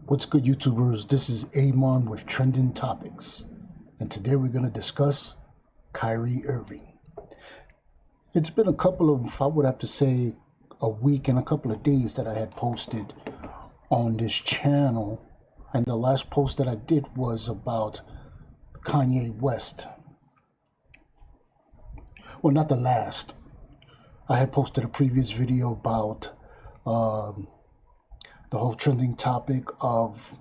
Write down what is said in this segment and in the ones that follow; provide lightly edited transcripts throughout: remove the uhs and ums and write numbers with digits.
What's good, YouTubers? This is Amon with Trending Topics, and today we're going to discuss Kyrie Irving. It's been I would have to say, a week and a couple of days that I had posted on this channel, and the last post that I did was about Kanye West. Well, not the last. I had posted a previous video about the whole trending topic of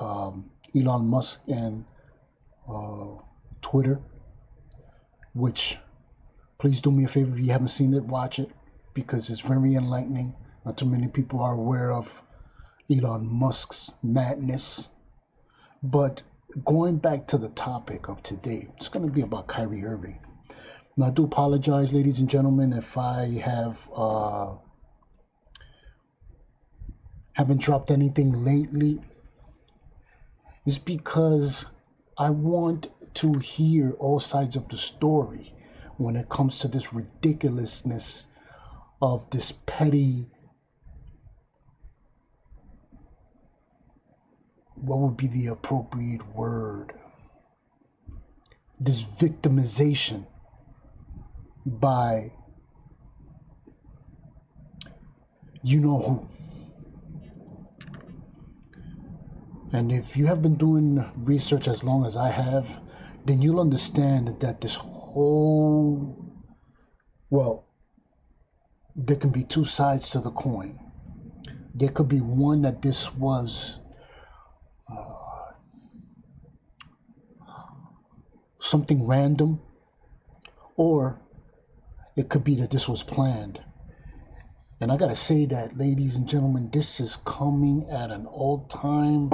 Elon Musk and Twitter, which, please do me a favor, if you haven't seen it, watch it, because it's very enlightening. Not too many people are aware of Elon Musk's madness. But going back to the topic of today, it's going to be about Kyrie Irving. Now, I do apologize, ladies and gentlemen, if I haven't dropped anything lately. It's because I want to hear all sides of the story when it comes to this ridiculousness of this petty, what would be the appropriate word? This victimization by you know who. And if you have been doing research as long as I have, then you'll understand that this whole, there can be two sides to the coin. There could be one that this was something random, or it could be that this was planned. And I gotta say that, ladies and gentlemen, this is coming at an all-time,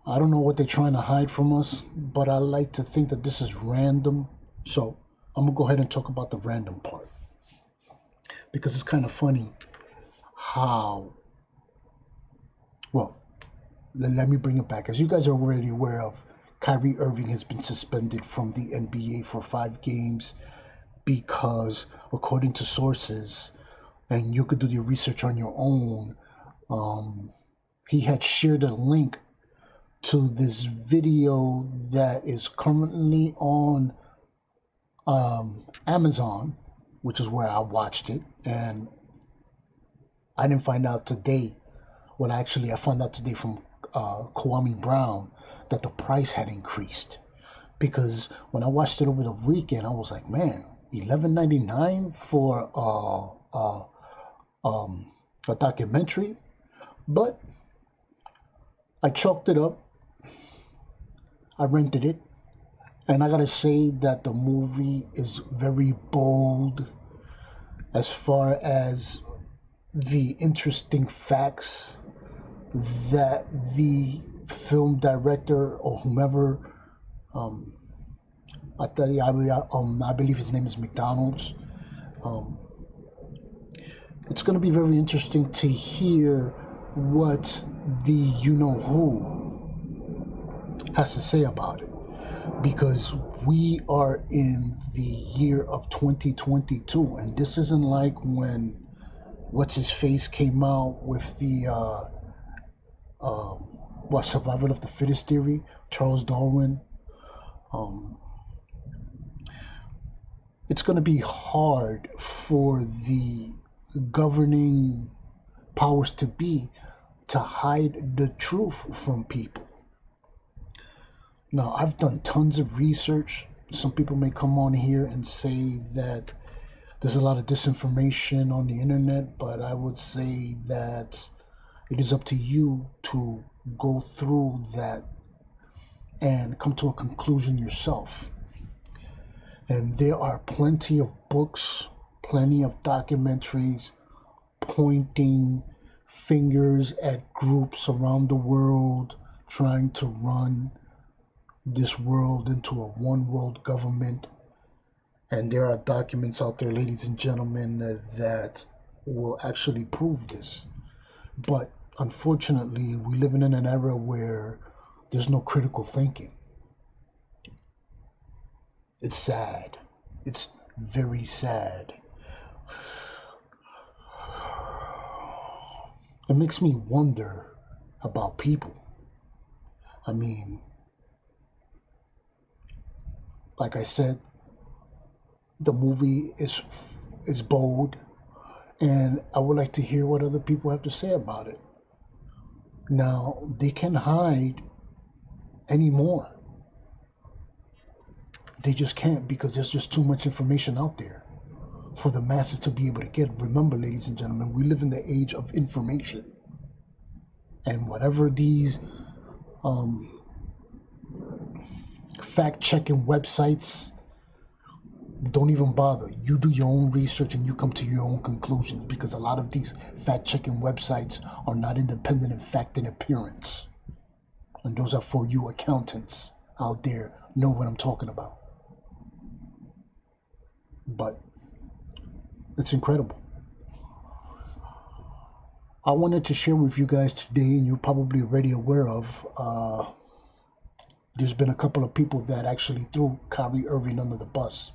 I don't know what they're trying to hide from us, but I like to think that this is random. So I'm going to go ahead and talk about the random part, because it's kind of funny how, let me bring it back. As you guys are already aware of, Kyrie Irving has been suspended from the NBA for 5 games because, according to sources, and you could do your research on your own, he had shared a link to this video that is currently on Amazon, which is where I watched it. And I didn't find out today. I found out today from Kyrie Brown that the price had increased. Because when I watched it over the weekend, I was like, man, $11.99 for a documentary. But I chalked it up. I rented it, and I gotta say that the movie is very bold as far as the interesting facts that the film director or whomever, I believe his name is McDonald's. It's gonna be very interesting to hear what the you-know-who has to say about it, because we are in the year of 2022, and this isn't like when what's-his-face came out with the survival of the fittest theory, Charles Darwin. It's going to be hard for the governing powers to be to hide the truth from people. Now, I've done tons of research. Some people may come on here and say that there's a lot of disinformation on the internet, but I would say that it is up to you to go through that and come to a conclusion yourself. And there are plenty of books, plenty of documentaries pointing fingers at groups around the world trying to run this world into a one-world government. And there are documents out there, ladies and gentlemen, that will actually prove this. But unfortunately, we live in an era where there's no critical thinking. It's sad. It's very sad. It makes me wonder about people. I mean, like I said, the movie is bold, and I would like to hear what other people have to say about it. Now, they can't hide anymore. They just can't, because there's just too much information out there for the masses to be able to get. Remember, ladies and gentlemen, we live in the age of information. And whatever these fact-checking websites, don't even bother. You do your own research and you come to your own conclusions, because a lot of these fact-checking websites are not independent in fact and appearance. And those are for you accountants out there, know what I'm talking about. But it's incredible. I wanted to share with you guys today, and you're probably already aware of, there's been a couple of people that actually threw Kyrie Irving under the bus.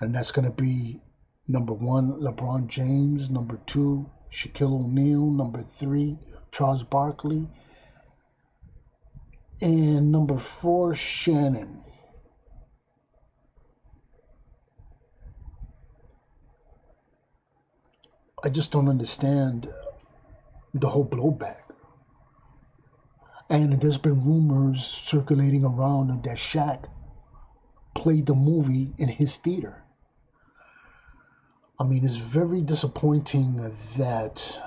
And that's going to be number 1, LeBron James, number 2, Shaquille O'Neal, number 3, Charles Barkley, and number 4, Shannon. I just don't understand the whole blowback. And there's been rumors circulating around that Shaq played the movie in his theater. I mean, it's very disappointing that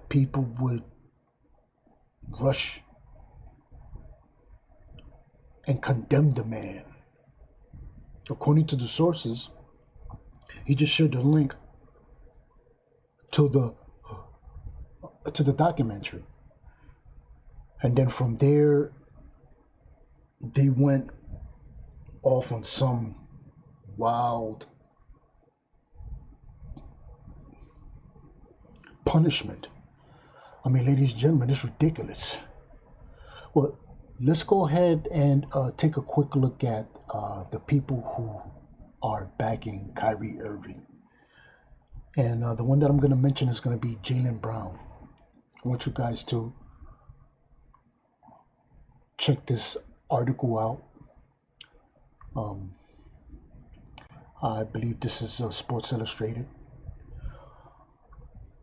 people would rush and condemn the man. According to the sources, he just shared the link to the documentary, and then from there they went off on some wild punishment. I mean, ladies and gentlemen, it's ridiculous. Well, let's go ahead and take a quick look at the people who are backing Kyrie Irving. And the one that I'm going to mention is going to be Jaylen Brown. I want you guys to check this article out. I believe this is Sports Illustrated.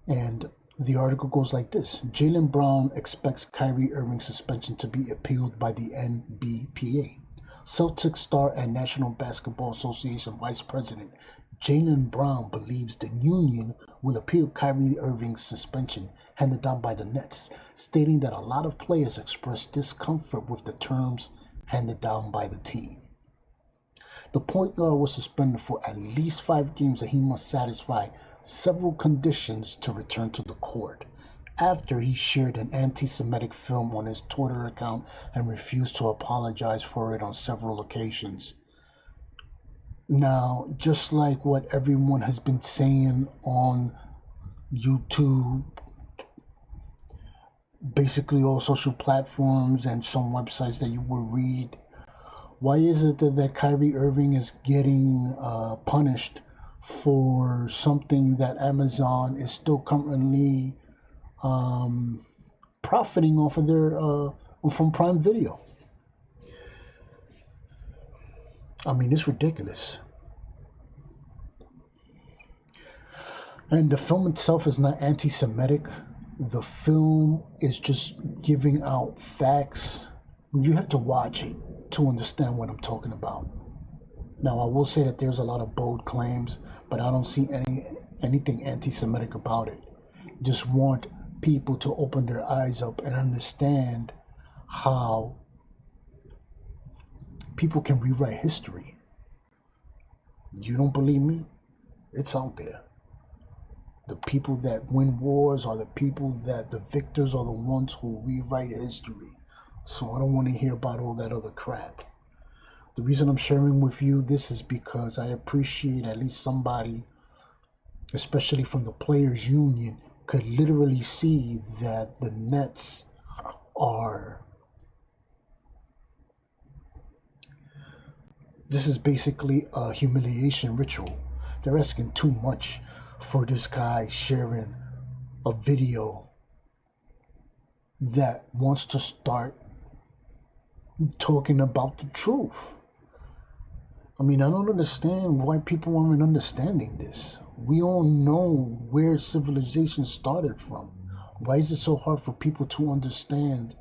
And the article goes like this. Jaylen Brown expects Kyrie Irving suspension to be appealed by the NBPA. Celtics star and National Basketball Association Vice President Jaylen Brown believes the union will appeal Kyrie Irving's suspension handed down by the Nets, stating that a lot of players expressed discomfort with the terms handed down by the team. The point guard was suspended for at least 5 games, and he must satisfy several conditions to return to the court, after he shared an anti-Semitic film on his Twitter account and refused to apologize for it on several occasions. Now, just like what everyone has been saying on YouTube, basically all social platforms and some websites that you will read, why is it that Kyrie Irving is getting punished for something that Amazon is still currently profiting off of their from Prime Video? I mean, it's ridiculous. And the film itself is not anti-Semitic. The film is just giving out facts. You have to watch it to understand what I'm talking about. Now, I will say that there's a lot of bold claims, but I don't see anything anti-Semitic about it. Just want people to open their eyes up and understand how people can rewrite history. You don't believe me? It's out there. The people that win wars are the people that the victors are the ones who rewrite history. So I don't want to hear about all that other crap. The reason I'm sharing with you this is because I appreciate at least somebody, especially from the players' union, could literally see that the Nets are... This is basically a humiliation ritual. They're asking too much for this guy sharing a video that wants to start talking about the truth. I mean, I don't understand why people aren't understanding this. We all know where civilization started from. Why is it so hard for people to understand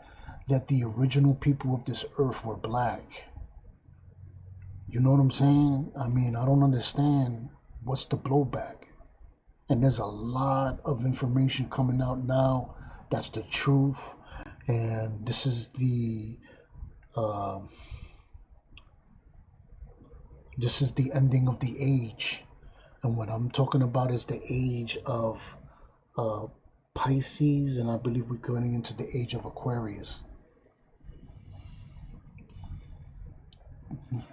that the original people of this earth were black? You know what I'm saying? I mean, I don't understand what's the blowback. And there's a lot of information coming out now. That's the truth. And this is the ending of the age. And what I'm talking about is the age of Pisces, and I believe we're going into the age of Aquarius.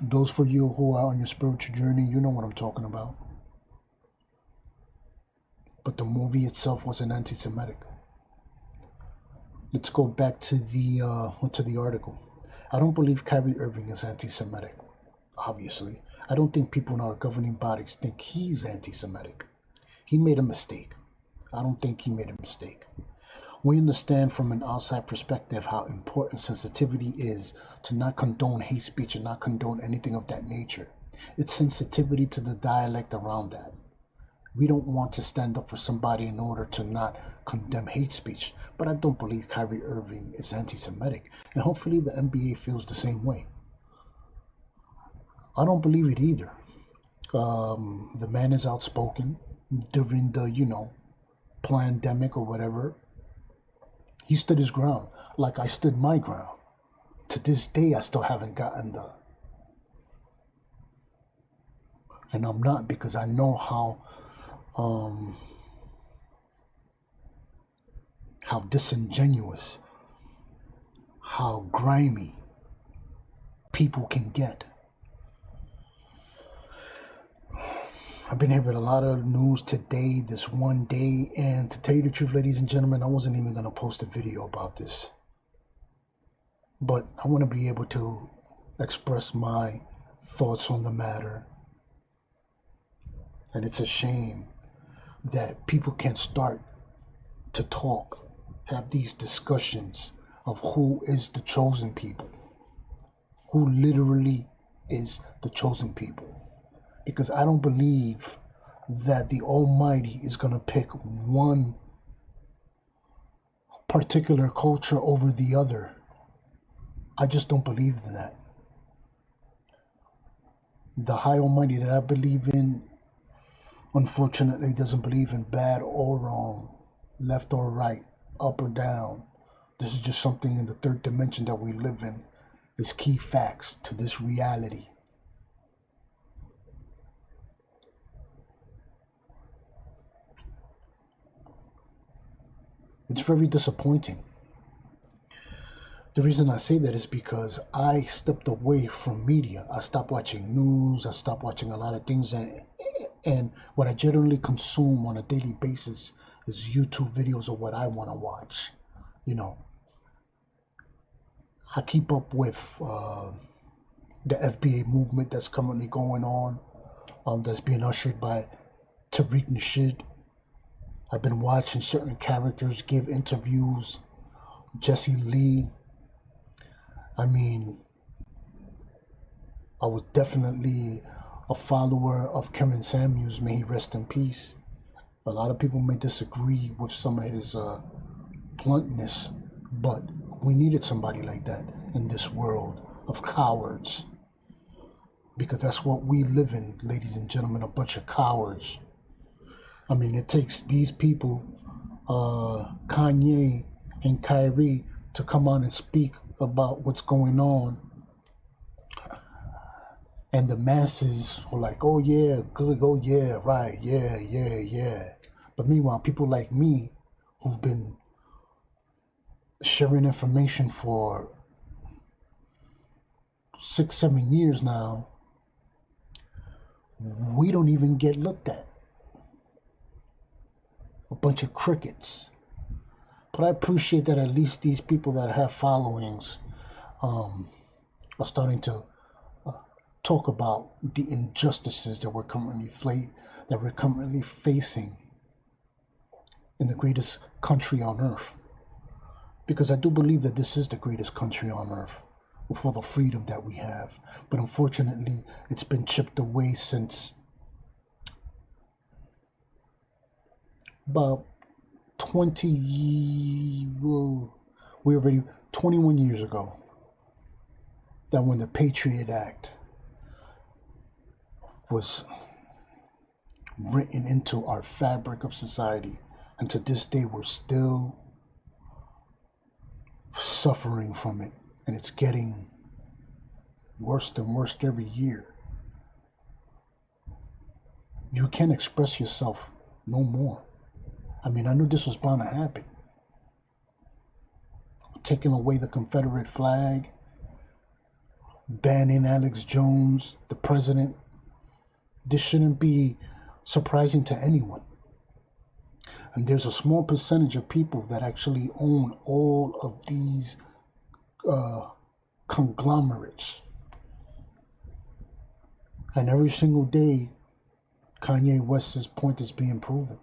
Those for you who are on your spiritual journey, you know what I'm talking about. But the movie itself wasn't anti-Semitic. Let's go back to the article. I don't believe Kyrie Irving is anti-Semitic, obviously. I don't think people in our governing bodies think he's anti-Semitic. He made a mistake. I don't think he made a mistake. We understand from an outside perspective how important sensitivity is to not condone hate speech and not condone anything of that nature. It's sensitivity to the dialect around that. We don't want to stand up for somebody in order to not condemn hate speech. But I don't believe Kyrie Irving is anti-Semitic. And hopefully the NBA feels the same way. I don't believe it either. The man is outspoken during the, pandemic or whatever. He stood his ground like I stood my ground. To this day, I still haven't gotten and I'm not, because I know how disingenuous, how grimy people can get. I've been hearing a lot of news today, this one day, and to tell you the truth, ladies and gentlemen, I wasn't even going to post a video about this. But I want to be able to express my thoughts on the matter. And it's a shame that people can't start to talk, have these discussions of who is the chosen people, who literally is the chosen people. Because I don't believe that the Almighty is going to pick one particular culture over the other. I just don't believe in that. The High Almighty that I believe in, unfortunately, doesn't believe in bad or wrong, left or right, up or down. This is just something in the third dimension that we live in. It's key facts to this reality. It's very disappointing. The reason I say that is because I stepped away from media. I stopped watching news. I stopped watching a lot of things. And what I generally consume on a daily basis is YouTube videos of what I want to watch. I keep up with the FBA movement that's currently going on, that's being ushered by Tariq Nasheed. I've been watching certain characters give interviews. Jesse Lee. I mean, I was definitely a follower of Kevin Samuels. May he rest in peace. A lot of people may disagree with some of his bluntness, but we needed somebody like that in this world of cowards. Because that's what we live in, ladies and gentlemen, a bunch of cowards. I mean, it takes these people, Kanye and Kyrie, to come on and speak about what's going on. And the masses were like, oh yeah, good, oh yeah, right, yeah. But meanwhile, people like me, who've been sharing information for 6-7 years now, we don't even get looked at. A bunch of crickets. But I appreciate that at least these people that have followings are starting to talk about the injustices that we're currently facing in the greatest country on earth. because I do believe that this is the greatest country on earth with all the freedom that we have. But unfortunately, it's been chipped away since about 21 years ago, that when the Patriot Act was written into our fabric of society, and to this day we're still suffering from it, and it's getting worse and worse every year. You can't express yourself no more. I mean, I knew this was bound to happen. Taking away the Confederate flag, banning Alex Jones, the president. This shouldn't be surprising to anyone. And there's a small percentage of people that actually own all of these conglomerates. And every single day, Kanye West's point is being proven.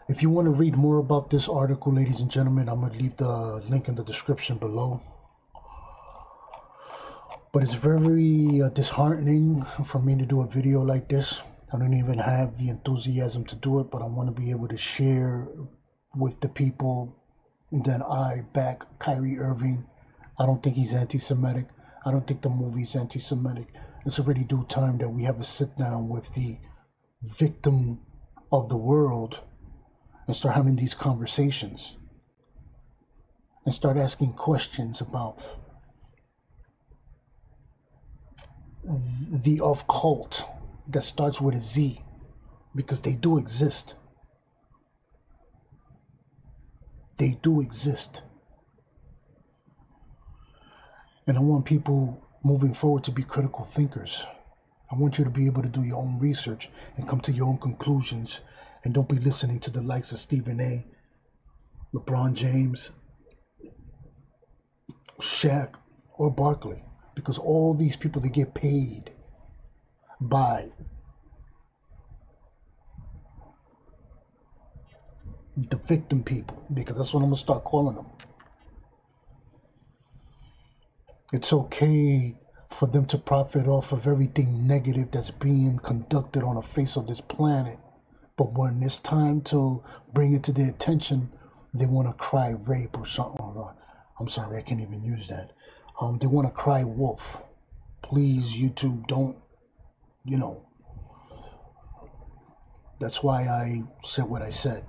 If you want to read more about this article, ladies and gentlemen, I'm going to leave the link in the description below. But it's very disheartening for me to do a video like this. I don't even have the enthusiasm to do it, but I want to be able to share with the people that I back Kyrie Irving. I don't think he's anti-Semitic. I don't think the movie's anti-Semitic. It's already due time that we have a sit down with the victim of the world and start having these conversations and start asking questions about the occult that starts with a Z, because they do exist. They do exist. And I want people moving forward to be critical thinkers. I want you to be able to do your own research and come to your own conclusions. And don't be listening to the likes of Stephen A., LeBron James, Shaq, or Barkley. Because all these people, they get paid by the victim people. Because that's what I'm going to start calling them. It's okay for them to profit off of everything negative that's being conducted on the face of this planet. But when it's time to bring it to their attention, they want to cry rape or something. I'm sorry, I can't even use that. They want to cry wolf. Please, YouTube, don't, That's why I said what I said.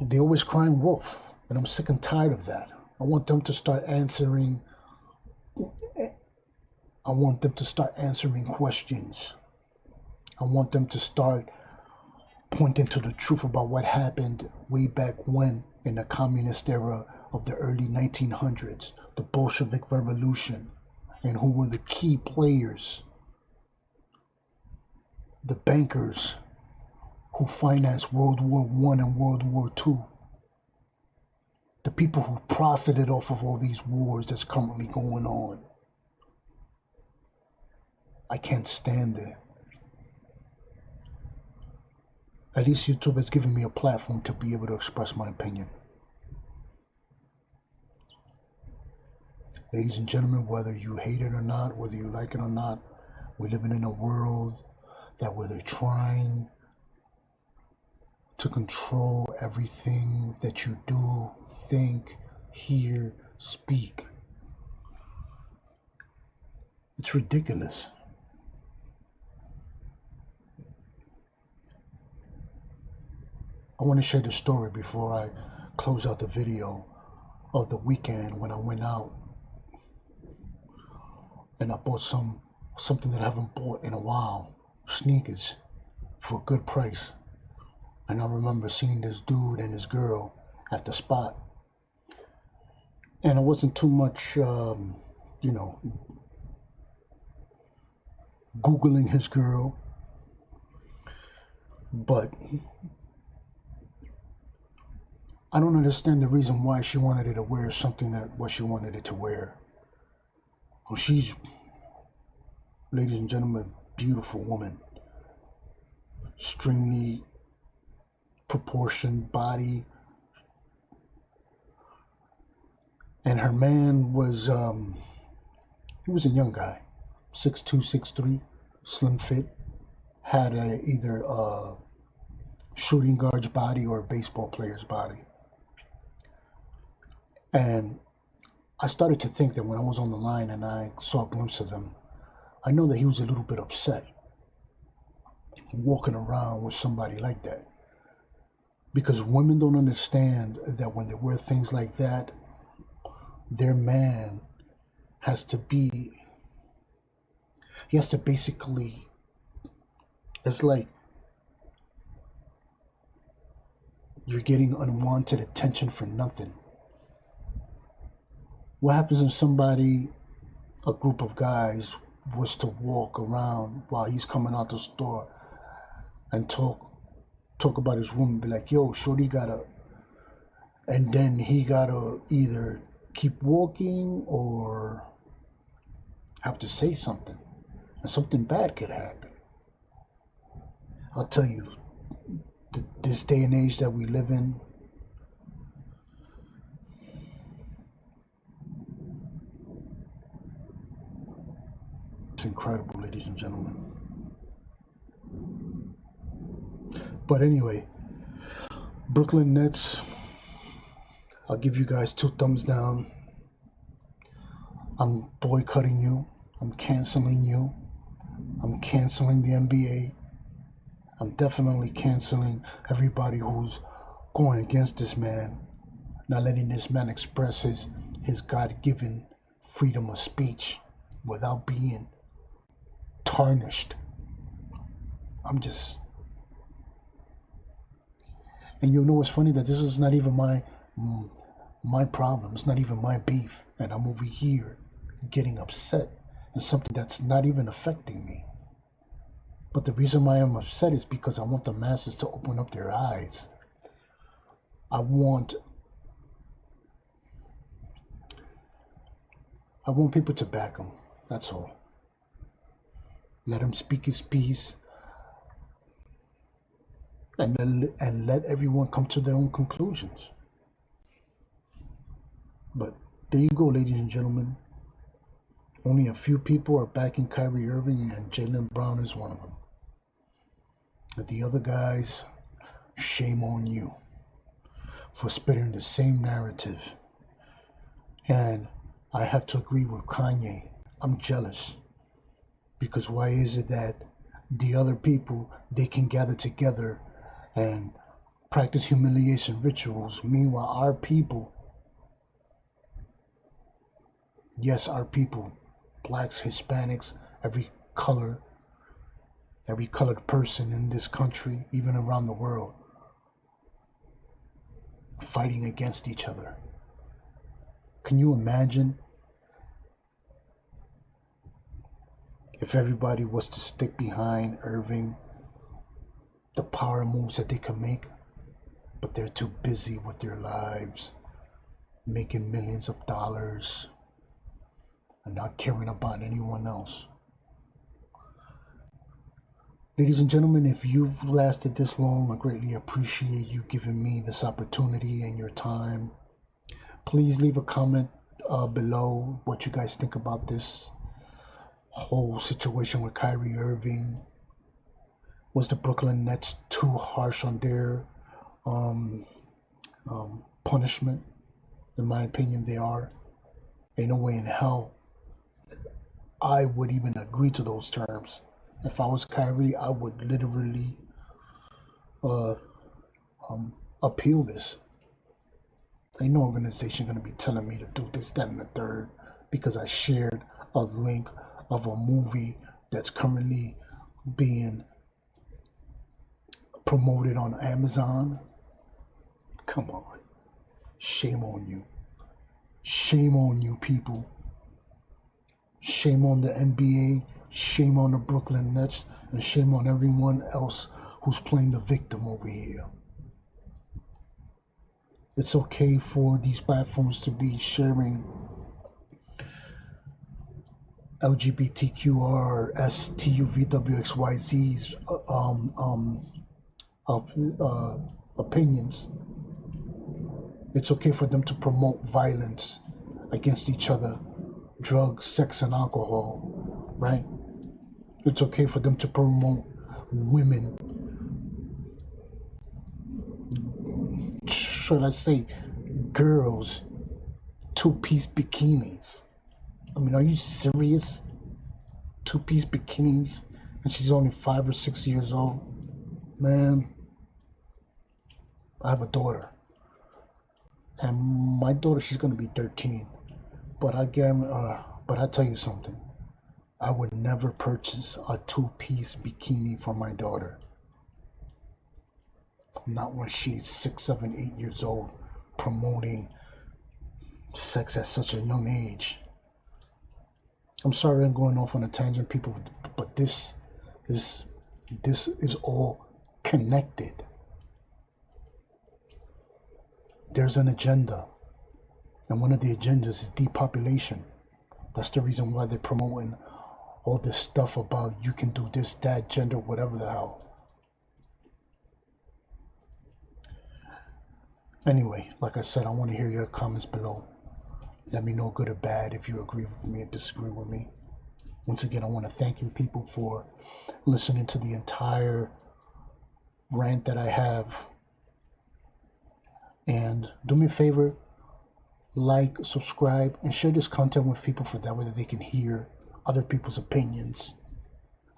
They always crying wolf, and I'm sick and tired of that. I want them to start answering questions. I want them to start pointing to the truth about what happened way back when in the communist era of the early 1900s, the Bolshevik Revolution, and who were the key players, the bankers who financed World War I and World War II, the people who profited off of all these wars that's currently going on. I can't stand it. At least YouTube has given me a platform to be able to express my opinion. Ladies and gentlemen, whether you hate it or not, whether you like it or not, we're living in a world that where they're trying to control everything that you do, think, hear, speak. It's ridiculous. I want to share the story before I close out the video of the weekend when I went out and I bought something that I haven't bought in a while, sneakers, for a good price. And I remember seeing this dude and this girl at the spot. And it wasn't too much, Googling his girl, but I don't understand the reason why she wanted it to wear something that what she wanted it to wear. Well, she's, ladies and gentlemen, a beautiful woman. extremely proportioned body, and her man was he was a young guy, 6'2", 6'3", slim fit, had either a shooting guard's body or a baseball player's body. And I started to think that when I was on the line and I saw a glimpse of him, I know that he was a little bit upset walking around with somebody like that. Because women don't understand that when they wear things like that, their man has to basically, it's like you're getting unwanted attention for nothing. What happens if a group of guys, was to walk around while he's coming out the store and talk about his woman, be like, yo, shorty and then he gotta either keep walking or have to say something, and something bad could happen. I'll tell you, this day and age that we live in, it's incredible, ladies and gentlemen. But anyway, Brooklyn Nets, I'll give you guys 2 thumbs down. I'm boycotting you. I'm canceling you. I'm canceling the NBA. I'm definitely canceling everybody who's going against this man, not letting this man express his God-given freedom of speech without being tarnished. And you know what's funny? That this is not even my problem. It's not even my beef. And I'm over here getting upset at something that's not even affecting me. But the reason why I'm upset is because I want the masses to open up their eyes. I want people to back him. That's all. Let him speak his piece. And let everyone come to their own conclusions. But there you go, ladies and gentlemen. Only a few people are backing Kyrie Irving, and Jaylen Brown is one of them. But the other guys, shame on you for spitting the same narrative. And I have to agree with Kanye. I'm jealous. Because why is it that the other people, they can gather together and practice humiliation rituals? Meanwhile, our people, yes, our people, blacks, Hispanics, every colored person in this country, even around the world, fighting against each other. Can you imagine if everybody was to stick behind Irving, the power moves that they can make, but they're too busy with their lives, making millions of dollars, and not caring about anyone else? Ladies and gentlemen, if you've lasted this long, I greatly appreciate you giving me this opportunity and your time. Please leave a comment below what you guys think about this whole situation with Kyrie Irving. Was the Brooklyn Nets too harsh on their punishment? In my opinion, they are. Ain't no way in hell I would even agree to those terms. If I was Kyrie, I would literally appeal this. Ain't no organization going to be telling me to do this, that, and the third because I shared a link of a movie that's currently being promoted on Amazon. Come on. Shame on you. Shame on you, people. Shame on the NBA. Shame on the Brooklyn Nets. And shame on everyone else who's playing the victim over here. It's okay for these platforms to be sharing LGBTQRSTUVWXYZ's opinions. It's okay for them to promote violence against each other, drugs, sex, and alcohol, right? It's okay for them to promote women, should I say, girls, two-piece bikinis. I mean, are you serious? Two-piece bikinis, and she's only 5 or 6 years old. Man, I have a daughter, and my daughter, she's gonna be 13. But I tell you something. I would never purchase a two-piece bikini for my daughter. Not when she's 6, 7, 8 years old, promoting sex at such a young age. I'm sorry I'm going off on a tangent, people, but this is all connected. There's an agenda, and one of the agendas is depopulation. That's the reason why they're promoting all this stuff about you can do this, that, gender, whatever the hell. Anyway, like I said, I want to hear your comments below. Let me know good or bad if you agree with me or disagree with me. Once again, I want to thank you people for listening to the entire rant that I have. And do me a favor, like, subscribe, and share this content with people for that way that they can hear other people's opinions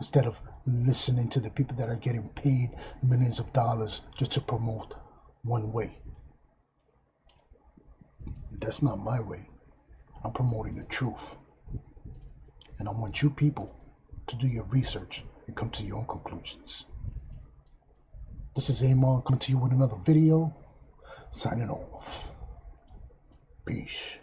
instead of listening to the people that are getting paid millions of dollars just to promote one way. That's not my way. I'm promoting the truth. And I want you people to do your research and come to your own conclusions. This is Amon coming to you with another video. Signing off. Peace.